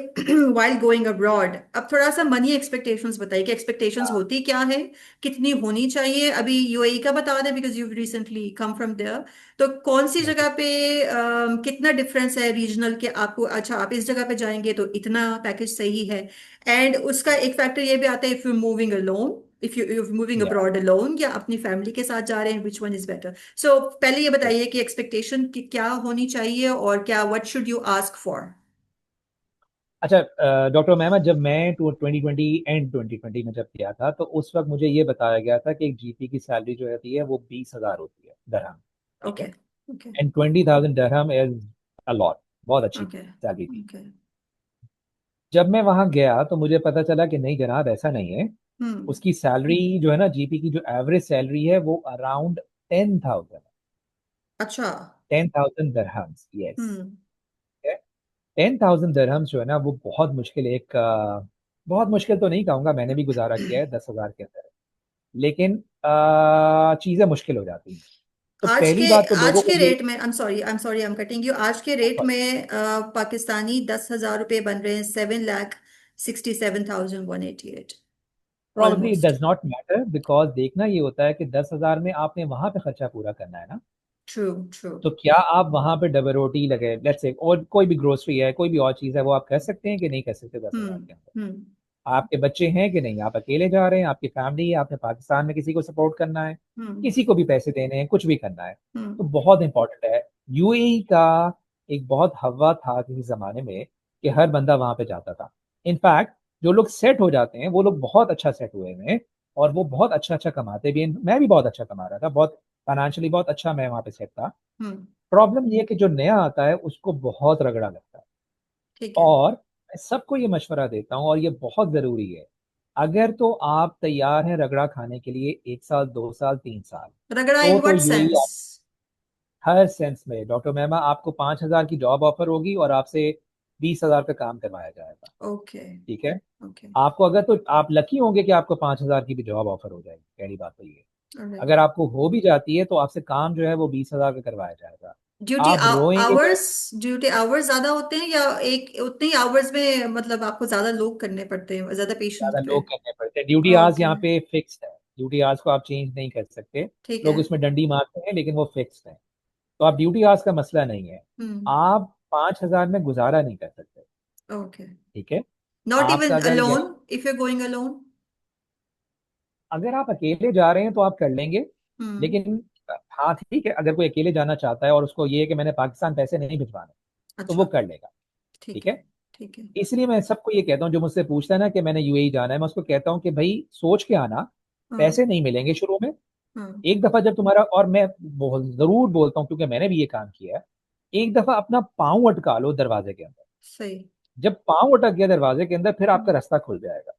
वाइल गोइंग अब्रॉड, अब थोड़ा सा मनी एक्सपेक्टेशंस बताइए कि एक्सपेक्टेशंस
हाँ।
होती क्या है, कितनी होनी चाहिए। अभी यूएई का बता दें because you recently come from there. तो कौन सी
बिल्कुल।
जगह पे कितना डिफरेंस है रीजनल के आपको, अच्छा आप इस जगह पे जाएंगे तो इतना पैकेज सही है। एंड उसका एक फैक्टर ये भी आता है if you moving alone, if you moving
या
अब्रॉड अलोन या अपनी फैमिली के साथ जा रहे हैं, विच वन इज बेटर? सो पहले ये बताइए कि एक्सपेक्टेशन की क्या होनी चाहिए और क्या what should you ask for?
अच्छा, डॉक्टर मैमा, जब मैं 2020 एंड 2020 में जब किया था तो उस वक्त मुझे ये बताया गया था कि एक जीपी की सैलरी जो होती है वो 20,000 होती है दरहम। ठीक
ओके।
है।
ओके।
एंड 20,000 दरहम इज अ लॉट, बहुत अच्छी
ओके।
सैलरी थी।
ओके।
जब मैं वहां गया तो मुझे पता चला कि नहीं जनाब, ऐसा नहीं है।
हम्म।
उसकी सैलरी जो है ना, जीपी की जो एवरेज सैलरी है वो अराउंड 10,000,
अच्छा।
10,000 दरहम्स, यस।
हम्म।
10,000 दरहम्स जो है ना वो बहुत मुश्किल, एक बहुत मुश्किल तो नहीं कहूंगा, मैंने भी गुजारा किया है 10,000 के अंदर। लेकिन चीजें मुश्किल हो जाती हैं। तो
आज
पहली
के
बात तो
आज
लोगों
के
को ये,
रेट में, आई एम कटिंग यू, आज के रेट में पाकिस्तानी 10,000 रुपये बन रहे हैं 7,67,188
probably it
almost.
Does not matter, because देखना ये होता है कि 10,000 में आपने वहां पे खर्चा पूरा करना है ना।
ट्रू। ट्रू।
तो क्या आप वहां पे डबल रोटी लगे, लेट्स से, और कोई भी ग्रोसरी है, कोई भी और चीज है, वो आप कर सकते हैं कि नहीं कर सकते 10,000
हम्म।
के अंदर?
हम्म।
आपके बच्चे हैं कि नहीं, आप अकेले जा रहे हैं, आपकी फैमिली है, आपने पाकिस्तान में किसी को सपोर्ट करना है,
हम्म।
किसी को भी पैसे देने हैं, कुछ भी करना है, तो
हम्म।
बहुत इंपॉर्टेंट है। यूएई का एक बहुत हवा था किसी जमाने में कि हर बंदा वहां पे जाता था। इनफैक्ट जो लोग सेट हो जाते हैं वो लोग बहुत अच्छा सेट हुए हैं, और वो बहुत अच्छा अच्छा कमाते भी हैं। मैं भी बहुत अच्छा कमा रहा था, बहुत फाइनेंशियली बहुत अच्छा मैं वहां पे सेट था।
हम्म।
प्रॉब्लम ये है कि जो नया आता है उसको बहुत रगड़ा लगता है।
ठीक है।
और मैं सबको ये मशवरा देता हूँ, और ये बहुत जरूरी है, अगर तो आप तैयार हैं रगड़ा खाने के लिए 1 साल, 2 साल, 3 साल,
रगड़ा इन
तो
what
UAE
sense?
Her sense में, डॉक्टर मैमा, आपको 5,000 की जॉब ऑफर होगी और आपसे 20,000 का काम करवाया जाएगा।
ओके।
ठीक है।
ओके।
आपको अगर, तो आप लकी होंगे कि आपको 5,000 की भी जॉब ऑफर हो जाएगी, पहली बात तो ये।
ऑलराइट।
अगर आपको हो भी जाती है तो आपसे काम जो है वो 20,000 का करवाया जाएगा।
ड्यूटी
आप रोएंगे जब,
आवर्स ड्यूटी आवर्स ज्यादा होते हैं या एक उतने ही आवर्स में, मतलब आपको ज्यादा लोग करने पड़ते हैं, ज्यादा पेशेंट्स
ज्यादा
पे?
लोग करने पड़ते हैं। Duty hours
okay.
यहाँ पे फिक्स्ड है, ड्यूटी आवर्स को आप चेंज नहीं कर सकते।
ठीक है।
लोग उसमें डंडी मारते हैं लेकिन वो फिक्स्ड है। तो आप, ड्यूटी आवर्स का मसला नहीं है।
हम्म।
आप 5,000 में गुजारा नहीं कर सकते।
ओके।
ठीक है।
नॉट
आपका
इवन
अगर
alone, if you going alone?
अगर आप अकेले जा रहे हैं तो आप कर लेंगे।
हम्म।
लेकिन हाँ ठीक है, अगर कोई अकेले जाना चाहता है और उसको ये है कि मैंने पाकिस्तान पैसे नहीं भिजवाने, तो वो
अच्छा।
कर लेगा।
ठीक
ठीक
है।
है।
ठीक है।
इसलिए मैं सबको ये कहता हूँ जो मुझसे पूछता है ना कि मैंने यूएई जाना है, मैं उसको कहता हूँ कि भाई सोच के आना,
हाँ।
पैसे नहीं मिलेंगे शुरू में।
हाँ।
एक दफा जब तुम्हारा, और मैं बहुत जरूर बोलता हूँ क्योंकि मैंने भी ये काम किया है, एक दफा अपना पाँव अटका लो दरवाजे के अंदर।
सही।
जब पाँव अटक गया दरवाजे के अंदर, फिर आपका
हम्म।
रास्ता खुल जाएगा।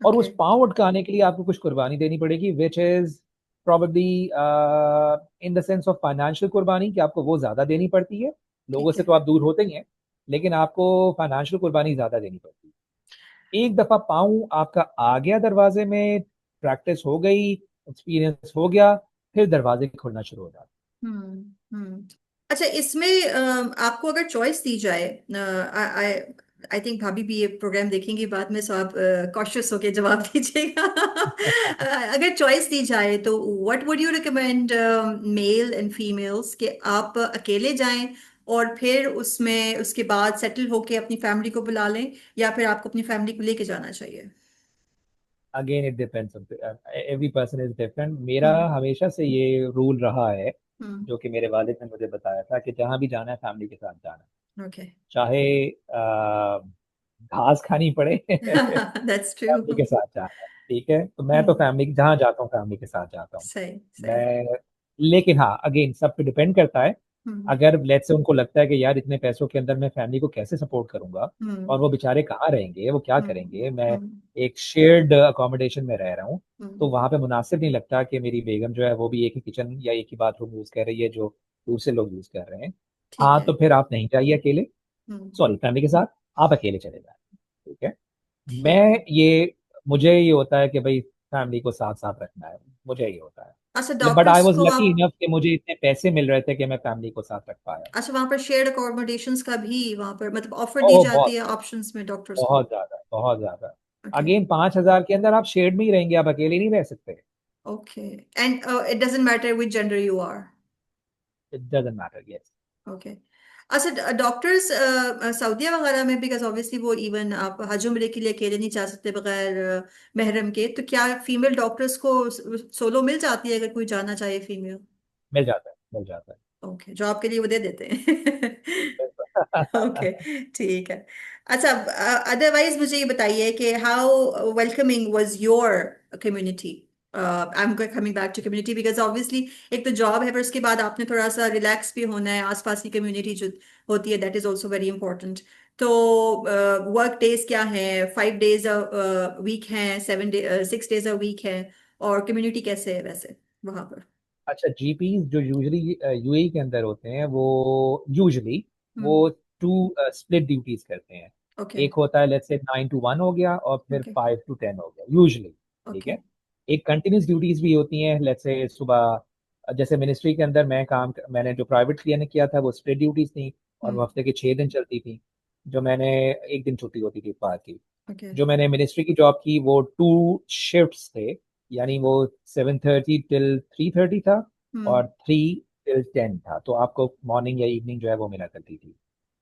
और
ओके।
उस पाँव अटकाने के लिए आपको कुछ कुर्बानी देनी पड़ेगी, which is probably in the sense of financial कुर्बानी, कि आपको वो ज्यादा देनी पड़ती है। लोगों
ठीक
से
है।
तो आप दूर होते ही हैं, लेकिन आपको फाइनेंशियल कुर्बानी ज्यादा देनी पड़ती है। एक दफा पाँव आपका आ गया दरवाजे में, प्रैक्टिस हो गई, एक्सपीरियंस हो गया, फिर दरवाजे खुलना शुरू हो जाते
हम्म। हम्म। अच्छा, इसमें आपको अगर चॉइस दी जाए, आई आई थिंक भाभी भी ये प्रोग्राम देखेंगी बाद में, सो आप कॉशियस होके जवाब दीजिएगा। अगर चॉइस दी जाए तो what would you recommend, male and females, कि आप अकेले जाएं और फिर उसमें उसके बाद सेटल होके अपनी फैमिली को बुला लें, या फिर आपको अपनी फैमिली को लेके जाना चाहिए?
Again it depends, every person is different. मेरा
हम्म।
हमेशा से ये रूल रहा है,
हम्म।
जो कि मेरे वालिद ने मुझे बताया था, कि जहां भी जाना है फैमिली के साथ जाना है।
ओके।
चाहे घास खानी पड़े
दैट्स ट्रू।
फैमिली के साथ जाना है। ठीक है। तो मैं तो
हम्म।
फैमिली जहाँ जाता हूँ फैमिली के साथ जाता हूँ।
सही। सही।
मैं, लेकिन हाँ, अगेन सब पे डिपेंड करता है।
हम्म।
अगर लेट्स से उनको लगता है कि यार इतने पैसों के अंदर मैं फैमिली को कैसे सपोर्ट करूंगा,
हम्म।
और वो बेचारे कहाँ रहेंगे, वो क्या
हम्म।
करेंगे, मैं
हम्म।
एक शेयर्ड अकोमोडेशन में रह रहा हूँ, तो
हम्म।
वहां पे मुनासिब नहीं लगता कि मेरी बेगम जो है वो भी एक ही किचन या एक ही बाथरूम यूज कर रही है जो दूसरे लोग यूज कर रहे हैं।
ठीक
हाँ,
है।
तो फिर आप नहीं जाइए अकेले,
हम्म।
सॉरी फैमिली के साथ, आप अकेले चले जाए। ठीक है।
ठीक है।
मैं ये, मुझे ये होता है कि भाई फैमिली को साथ साथ रखना है, मुझे ये होता
अच्छा,
है। बट आई
डॉक्टर्स
वॉज
को
लकी
आप,
इनफ कि मुझे इतने पैसे मिल रहे थे कि मैं फैमिली को साथ रख पाया।
अच्छा वहां पर शेयर्ड अकोमोडेशंस का भी वहां पर मतलब ऑफर दी
ओह
जाती
बहुत,
है ऑप्शंस में डॉक्टर्स को?
बहुत ज्यादा, बहुत ज्यादा।
ओके।
अगेन 5,000 के अंदर आप शेड में ही रहेंगे, आप अकेले नहीं रह सकते।
Okay. And it doesn't matter which gender you are?
It doesn't matter, yes.
Okay. अच्छा, डॉक्टर्स सऊदीया वगैरह में, बिकॉज ऑब्वियसली वो इवन आप हज उम्रे के लिए अकेले नहीं जा सकते बगैर महरम के, तो क्या फीमेल डॉक्टर्स को सोलो मिल जाती है अगर कोई जाना चाहे फीमेल?
मिल जाता है, मिल जाता है।
ओके, जॉब के लिए वो दे देते हैं। ओके, ठीक है। अच्छा, अदरवाइज मुझे ये बताइए कि how welcoming was your community? I am coming back to community because obviously एक तो जॉब है, पर उसके बाद आपने थोड़ा सा रिलैक्स भी होना है, आसपास की कम्युनिटी जो होती है that is also very important. तो वर्क डेज क्या है? 5 डेज अ वीक है, 7 डे 6 डेज अ वीक है? और कम्युनिटी कैसे है वैसे वहां पर?
अच्छा, जीपीज जो यूजली यूएई के अंदर होते हैं वो यूजली वो
हम्म।
टू स्प्लिट ड्यूटीज करते हैं।
ओके।
एक होता है लेट्स से 9 to 1 हो गया, और फिर
ओके।
5 to 10 हो गया यूजली। ठीक
ओके।
है। एक कंटिन्यूस ड्यूटीज भी होती हैं, लेट्स से सुबह जैसे मिनिस्ट्री के अंदर मैंने जो प्राइवेट क्लिनिक किया था वो स्प्लिट ड्यूटीज थी, और वो
हम्म।
हफ्ते के 6 दिन चलती थी। जो मैंने एक दिन छुट्टी होती थी इतवार की।
ओके।
जो मैंने मिनिस्ट्री की जॉब की वो 2 शिफ्ट्स थे, यानी वो 7:30 till 3:30 था,
हम्म।
और 3 till 10 था। तो आपको मॉर्निंग या इवनिंग जो है वो मिला करती थी,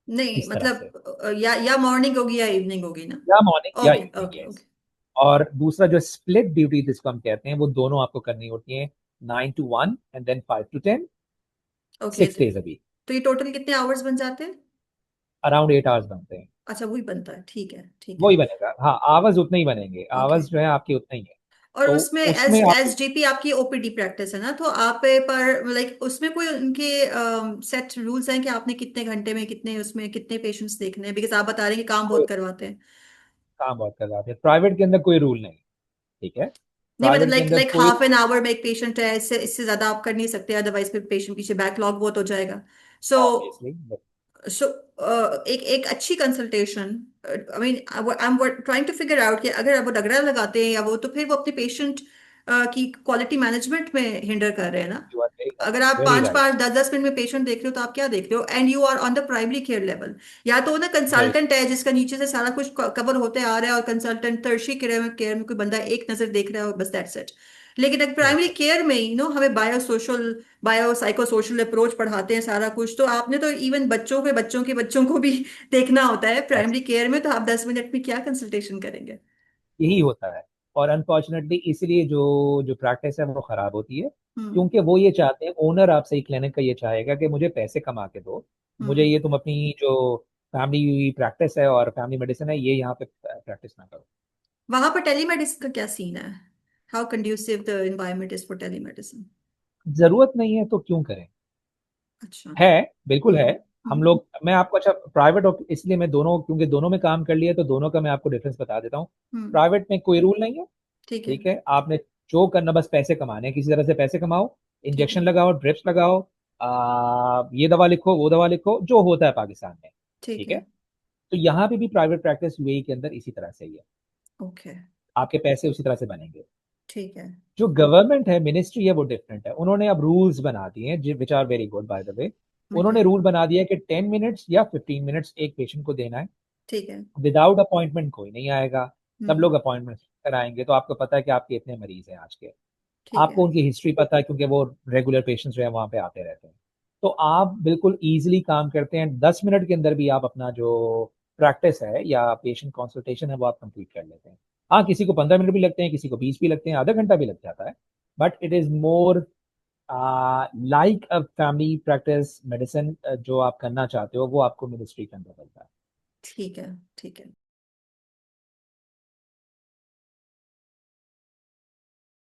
नहीं
इस तरह से।
मतलब या मॉर्निंग होगी या इवनिंग होगी ना?
या मॉर्निंग या
okay.
Evening,
okay.
Yes.
Okay.
और दूसरा जो स्प्लिट ड्यूटी जिसको हम कहते हैं वो दोनों आपको करनी होती है, 9 to 1 and then 5 to 10,
okay.
6 days a week।
तो ये टोटल कितने आवर्स बन जाते हैं?
अराउंड 8 hours बनते हैं।
अच्छा, वही बनता है, ठीक है, ठीक है।
वही बनेगा, हाँ, आवर्स उतने ही बनेंगे,
ओके।
आवर्स जो है आपके उतने ही है।
और
तो
उसमें
उसमें
एस
आप,
एस जीपी आपकी ओपीडी प्रैक्टिस है ना, तो आप पर लाइक उसमें कोई उनके सेट रूल्स हैं कि आपने कितने घंटे में कितने उसमें कितने पेशेंट्स देखने हैं? बिकॉज आप बता रहे हैं कि काम
कोई
बहुत करवाते हैं।
काम बहुत कर रहा है, प्राइवेट के अंदर कोई रूल नहीं। ठीक है।
नहीं मतलब
प्राइवेट के
लाइक
अंदर
लाइक
कोई,
हाफ एन आवर में एक पेशेंट है, इससे इससे ज्यादा आप कर नहीं सकते, अदरवाइज फिर पेशेंट पीछे बैकलॉग बहुत हो जाएगा। So
obviously.
सो एक एक अच्छी consultation, I mean I am trying to figure out कि अगर वो रगड़ा लगाते हैं या वो, तो फिर वो अपने पेशेंट की क्वालिटी मैनेजमेंट में हिंडर कर रहे हैं ना।
यू आर वेरी राइट,
अगर आप
वेरी
पांच
राइट।
पांच 10 10 मिनट में पेशेंट देख रहे हो तो आप क्या देख रहे हो? And you are on the primary care level. या तो वो ना
वेरी,
कंसल्टेंट है जिसका नीचे से सारा कुछ कवर होते आ रहा है, और कंसल्टेंट टर्शी केयर में कोई बंदा एक नजर देख रहा है और बस दैट्स इट। लेकिन अगर प्राइमरी
बिल्कुल।
केयर में हमें bio social, bio psycho social approach पढ़ाते हैं सारा कुछ, तो आपने तो इवन बच्चों को भी देखना होता है
Yes,
प्राइमरी केयर में, तो आप 10 मिनट में क्या कंसल्टेशन करेंगे?
यही होता है। और अनफॉर्चुनेटली इसलिए जो जो प्रैक्टिस है वो खराब होती है,
हम्म।
क्योंकि वो ये चाहते हैं, ओनर आपसे ही क्लिनिक का ये चाहेगा कि मुझे पैसे कमा के दो, मुझे
हम्म।
ये तुम अपनी जो फैमिली प्रैक्टिस है और फैमिली मेडिसिन है ये यहाँ पे प्रैक्टिस ना करो।
वहां पर टेलीमेडिसिन का क्या सीन है? How conducive the environment is for telemedicine?
जरूरत नहीं है तो क्यों करें।
अच्छा।
है, बिल्कुल है। हम
हम्म।
लोग, मैं आपको, अच्छा, प्राइवेट और इसलिए मैं दोनों, क्योंकि दोनों में काम कर लिया तो दोनों का मैं आपको डिफरेंस बता देता हूँ।
हम्म।
प्राइवेट में कोई रूल नहीं है।
ठीक है।
ठीक है, आपने जो करना बस पैसे कमाने हैं, किसी तरह से पैसे कमाओ,
ठीक
इंजेक्शन
है।
लगाओ, ड्रिप्स लगाओ, ये दवा लिखो, वो दवा लिखो, जो होता है पाकिस्तान में।
ठीक
ठीक
है।
है। तो यहाँ पे भी प्राइवेट प्रैक्टिस यूएई के अंदर इसी तरह से ही है।
ओके।
आपके पैसे उसी तरह से बनेंगे।
ठीक है।
जो गवर्नमेंट है, मिनिस्ट्री है, वो डिफरेंट है। उन्होंने अब रूल्स बना दिए हैं which are very good by the way.
Okay.
उन्होंने रूल बना दिया है कि 10 मिनट्स या 15 मिनट्स एक पेशेंट को देना है।
ठीक है।
विदाउट अपॉइंटमेंट कोई नहीं आएगा। सब
हम्म।
लोग अपॉइंटमेंट कराएंगे, तो आपको पता है कि आपके इतने मरीज हैं आज के।
ठीक है।
आपको उनकी हिस्ट्री पता है, क्योंकि वो रेगुलर पेशेंट्स जो है वहां पे आते रहते हैं। तो आप बिल्कुल इजीली काम करते हैं, 10 मिनट के अंदर भी आप अपना जो प्रैक्टिस है या पेशेंट कंसल्टेशन है वो आप कंप्लीट कर लेते हैं। हाँ, किसी को 15 मिनट भी लगते हैं, किसी को 20 भी लगते हैं, आधा घंटा भी लग जाता है। But it is more like a family practice medicine. जो आप करना चाहते हो वो आपको मिनिस्ट्री के अंदर मिलता है।
ठीक है। ठीक है।